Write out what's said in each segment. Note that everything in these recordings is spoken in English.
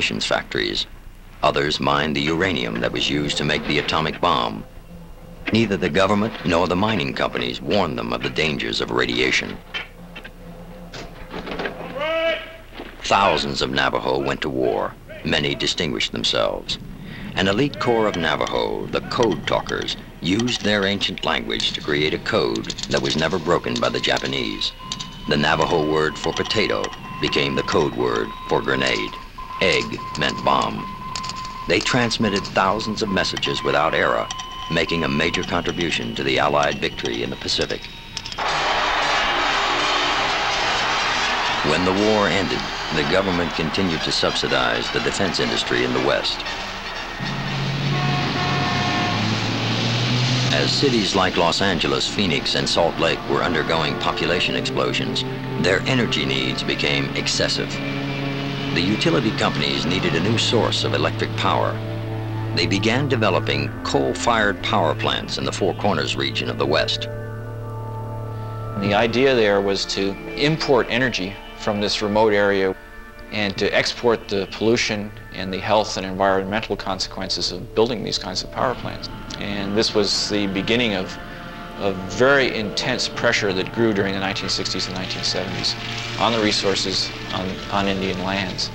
munitions factories. Others mined the uranium that was used to make the atomic bomb. Neither the government nor the mining companies warned them of the dangers of radiation. Thousands of Navajo went to war. Many distinguished themselves. An elite corps of Navajo, the code talkers, used their ancient language to create a code that was never broken by the Japanese. The Navajo word for potato became the code word for grenade. Egg meant bomb. They transmitted thousands of messages without error, making a major contribution to the Allied victory in the Pacific. When the war ended, the government continued to subsidize the defense industry in the West. As cities like Los Angeles, Phoenix, and Salt Lake were undergoing population explosions, their energy needs became excessive. The utility companies needed a new source of electric power. They began developing coal-fired power plants in the Four Corners region of the West. The idea there was to import energy from this remote area and to export the pollution and the health and environmental consequences of building these kinds of power plants. And this was the beginning of a very intense pressure that grew during the 1960s and 1970s on the resources on Indian lands.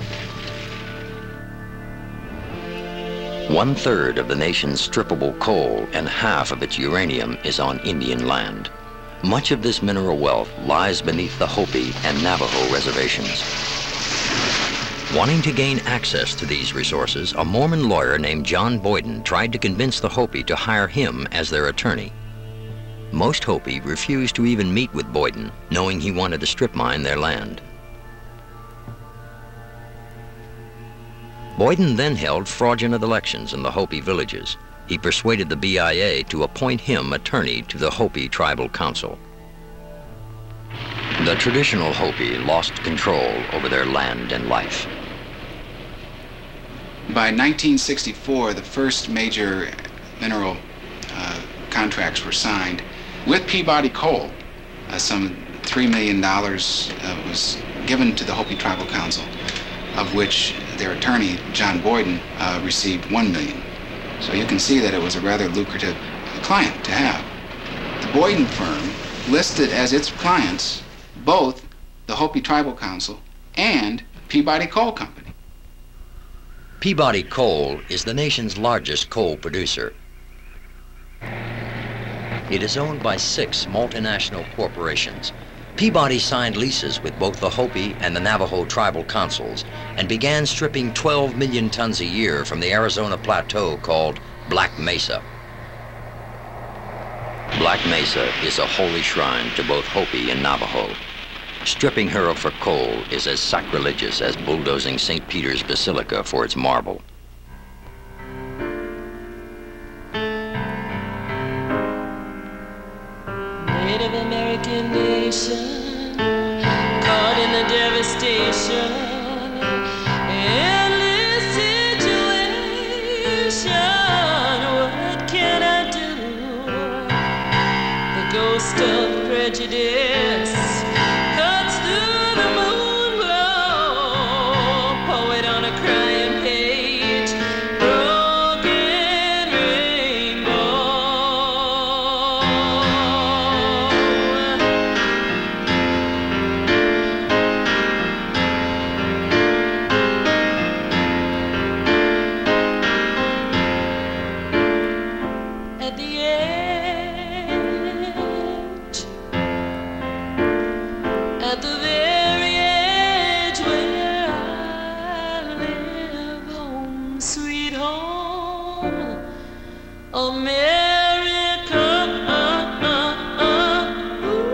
1/3 of the nation's strippable coal and half of its uranium is on Indian land. Much of this mineral wealth lies beneath the Hopi and Navajo reservations. Wanting to gain access to these resources, a Mormon lawyer named John Boyden tried to convince the Hopi to hire him as their attorney. Most Hopi refused to even meet with Boyden, knowing he wanted to strip mine their land. Boyden then held fraudulent elections in the Hopi villages. He persuaded the BIA to appoint him attorney to the Hopi Tribal Council. The traditional Hopi lost control over their land and life. By 1964, the first major mineral contracts were signed with Peabody Coal. Some $3 million was given to the Hopi Tribal Council, of which their attorney, John Boyden, received $1 million. So you can see that it was a rather lucrative client to have. The Boyden firm listed as its clients both the Hopi Tribal Council and Peabody Coal Company. Peabody Coal is the nation's largest coal producer. It is owned by 6 multinational corporations. Peabody signed leases with both the Hopi and the Navajo tribal councils and began stripping 12 million tons a year from the Arizona plateau called Black Mesa. Black Mesa is a holy shrine to both Hopi and Navajo. Stripping her for coal is as sacrilegious as bulldozing St. Peter's Basilica for its marble. Native American nation, caught in the devastation, endless situation. What can I do? The ghost of prejudice cuts through the moon glow. Poet on a crying page, broken rainbow. At the edge, at the very edge where I live, home sweet home, America. Ooh.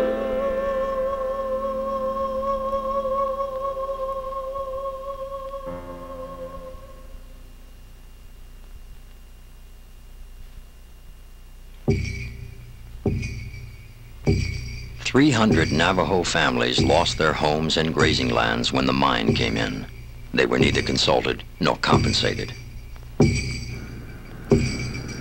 300 Navajo families lost their homes and grazing lands when the mine came in. They were neither consulted nor compensated.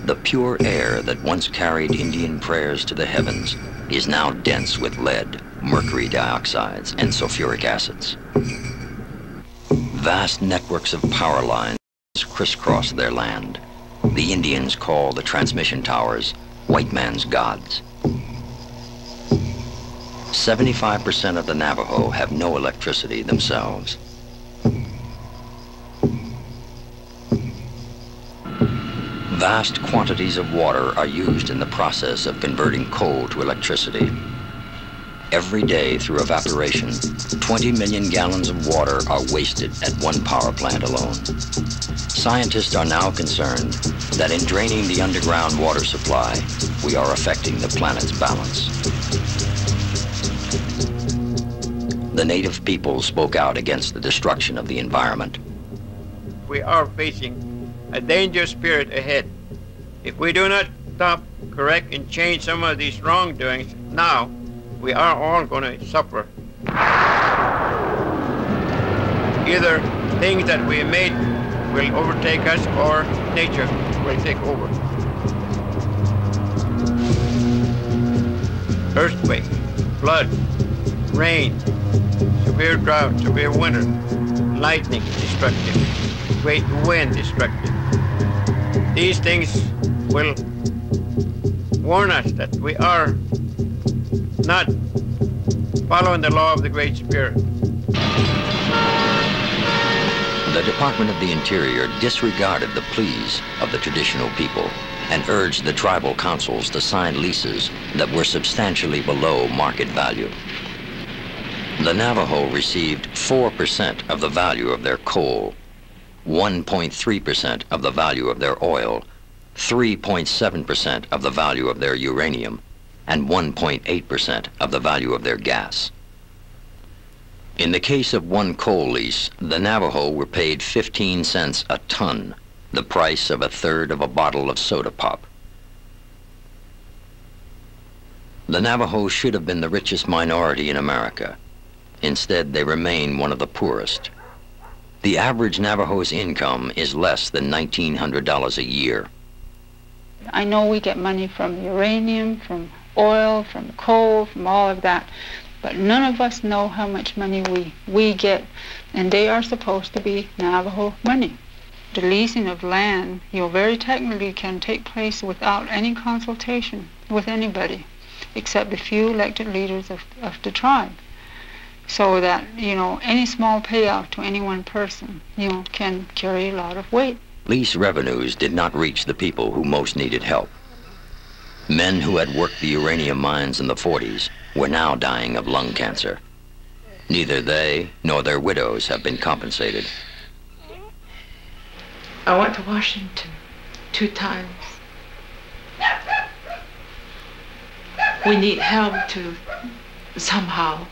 The pure air that once carried Indian prayers to the heavens is now dense with lead, mercury dioxides, and sulfuric acids. Vast networks of power lines crisscross their land. The Indians call the transmission towers white man's gods. 75% of the Navajo have no electricity themselves. Vast quantities of water are used in the process of converting coal to electricity. Every day through evaporation, 20 million gallons of water are wasted at one power plant alone. Scientists are now concerned that in draining the underground water supply, we are affecting the planet's balance. The native people spoke out against the destruction of the environment. We are facing a dangerous period ahead. If we do not stop, correct, and change some of these wrongdoings now, we are all going to suffer. Either things that we made will overtake us or nature will take over. Earthquake, flood, rain, severe drought, severe winter, lightning destructive, great wind destructive. These things will warn us that we are not following the law of the Great Spirit. The Department of the Interior disregarded the pleas of the traditional people and urged the tribal councils to sign leases that were substantially below market value. The Navajo received 4% of the value of their coal, 1.3% of the value of their oil, 3.7% of the value of their uranium, and 1.8% of the value of their gas. In the case of one coal lease, the Navajo were paid 15 cents a ton, the price of a third of a bottle of soda pop. The Navajo should have been the richest minority in America. Instead, they remain one of the poorest. The average Navajo's income is less than $1,900 a year. I know we get money from uranium, from oil, from coal, from all of that, but none of us know how much money we get, and they are supposed to be Navajo money. The leasing of land, very technically can take place without any consultation with anybody, except the few elected leaders of the tribe. So that, any small payout to any one person, can carry a lot of weight. Lease revenues did not reach the people who most needed help. Men who had worked the uranium mines in the 40s were now dying of lung cancer. Neither they nor their widows have been compensated. I went to Washington 2 times. We need help to somehow.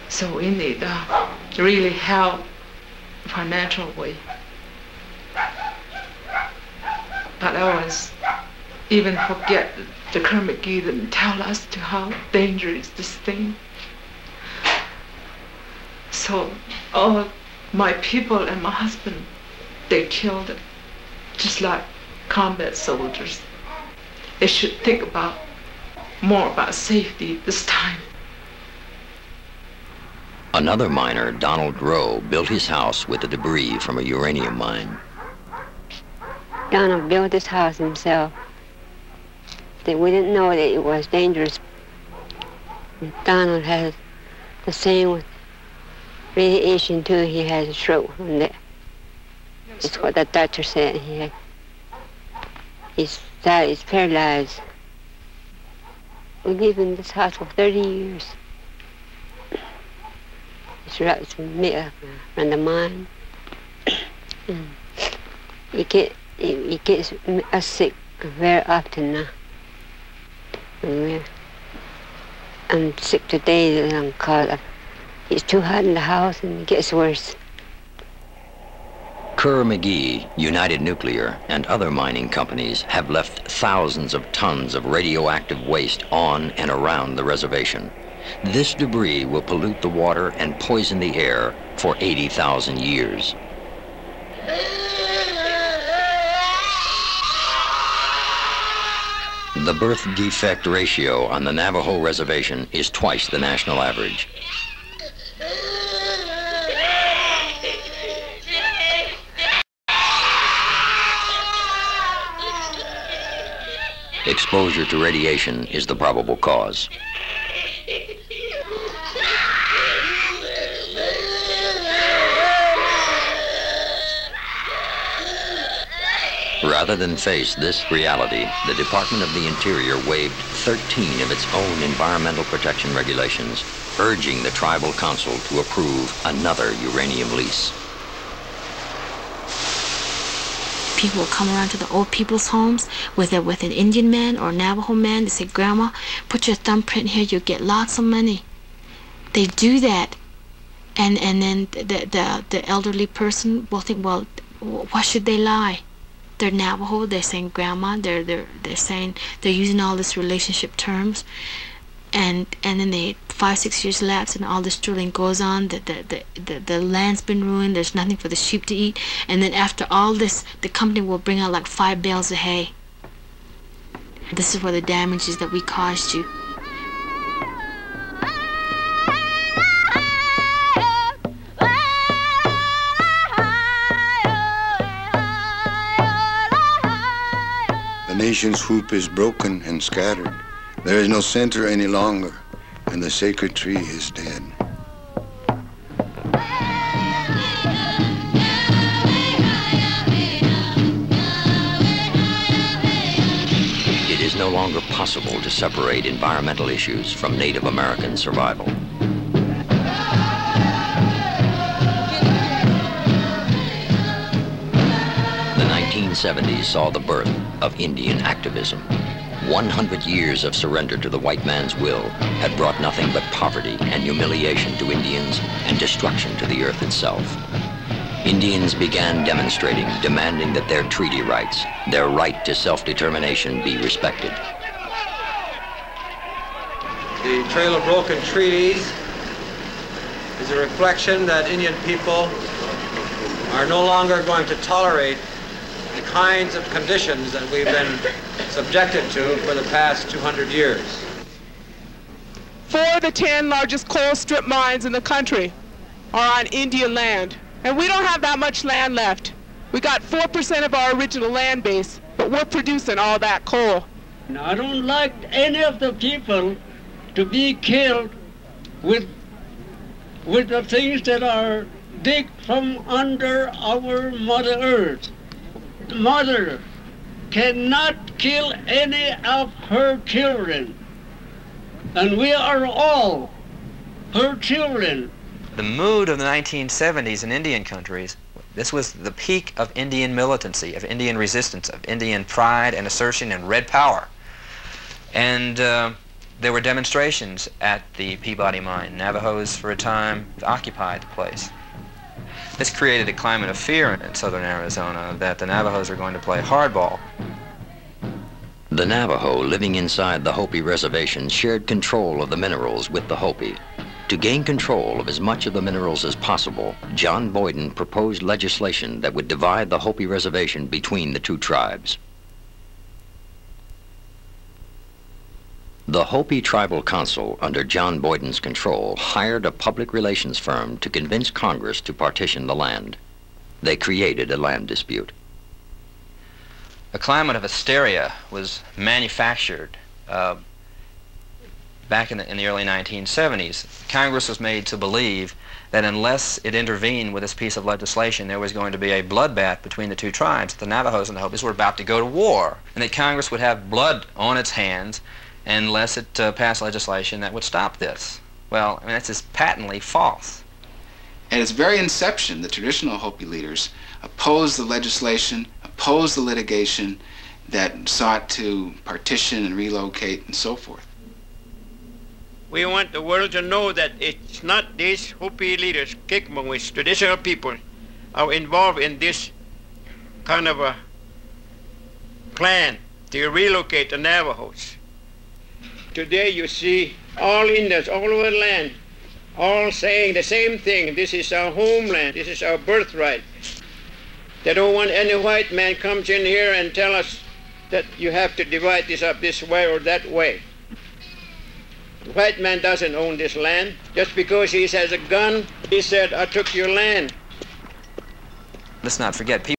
So we need really help financial way. But I was even forget the Kermit didn't tell us to how dangerous this thing. So all my people and my husband, they killed just like combat soldiers. They should think more about safety this time. Another miner, Donald Rowe, built his house with the debris from a uranium mine. Donald built this house himself. We didn't know that it was dangerous. Donald has the same with radiation too. He has a stroke from that. That's what the doctor said. He's paralyzed. We lived in this house for 30 years. It's made up from the mine. It gets us sick very often now. I'm sick today because it's too hot in the house and it gets worse. Kerr McGee, United Nuclear, and other mining companies have left thousands of tons of radioactive waste on and around the reservation. This debris will pollute the water and poison the air for 80,000 years. The birth defect ratio on the Navajo reservation is twice the national average. Exposure to radiation is the probable cause. Rather than face this reality, the Department of the Interior waived 13 of its own environmental protection regulations, urging the Tribal Council to approve another uranium lease. People will come around to the old people's homes with an Indian man or Navajo man. They say, "Grandma, put your thumbprint here, you'll get lots of money." They do that, and then the elderly person will think, well, why should they lie? They're Navajo. They're saying grandma. They're saying, they're using all this relationship terms, and then 5-6 years lapse, and all this drilling goes on. The land's been ruined. There's nothing for the sheep to eat, and then after all this, the company will bring out like 5 bales of hay. This is where the damage is that we caused you. The nation's hoop is broken and scattered. There is no center any longer, and the sacred tree is dead. It is no longer possible to separate environmental issues from Native American survival. The 1970s saw the birth of Indian activism. 100 years of surrender to the white man's will had brought nothing but poverty and humiliation to Indians and destruction to the earth itself. Indians began demonstrating, demanding that their treaty rights, their right to self-determination, be respected. The Trail of Broken Treaties is a reflection that Indian people are no longer going to tolerate the kinds of conditions that we've been subjected to for the past 200 years. 4 of the 10 largest coal strip mines in the country are on Indian land, and we don't have that much land left. We got 4% of our original land base, but we're producing all that coal. I don't like any of the people to be killed with the things that are dig from under our Mother Earth. The mother cannot kill any of her children, and we are all her children. The mood of the 1970s in Indian countries, this was the peak of Indian militancy, of Indian resistance, of Indian pride and assertion and red power. And there were demonstrations at the Peabody mine. Navajos, for a time, occupied the place. This created a climate of fear in southern Arizona that the Navajos were going to play hardball. The Navajo living inside the Hopi reservation shared control of the minerals with the Hopi. To gain control of as much of the minerals as possible, John Boyden proposed legislation that would divide the Hopi reservation between the two tribes. The Hopi Tribal Council, under John Boyden's control, hired a public relations firm to convince Congress to partition the land. They created a land dispute. A climate of hysteria was manufactured back in the early 1970s. Congress was made to believe that unless it intervened with this piece of legislation, there was going to be a bloodbath between the two tribes. The Navajos and the Hopis were about to go to war, and that Congress would have blood on its hands unless it passed legislation that would stop this. Well, I mean, that's just patently false. At its very inception, the traditional Hopi leaders opposed the legislation, opposed the litigation that sought to partition and relocate and so forth. We want the world to know that it's not these Hopi leaders, Kikmawis, traditional people, are involved in this kind of a plan to relocate the Navajos. Today you see all Indians all over the land, all saying the same thing. This is our homeland, this is our birthright. They don't want any white man comes in here and tell us that you have to divide this up this way or that way. The white man doesn't own this land. Just because he has a gun, he said, I took your land. Let's not forget, people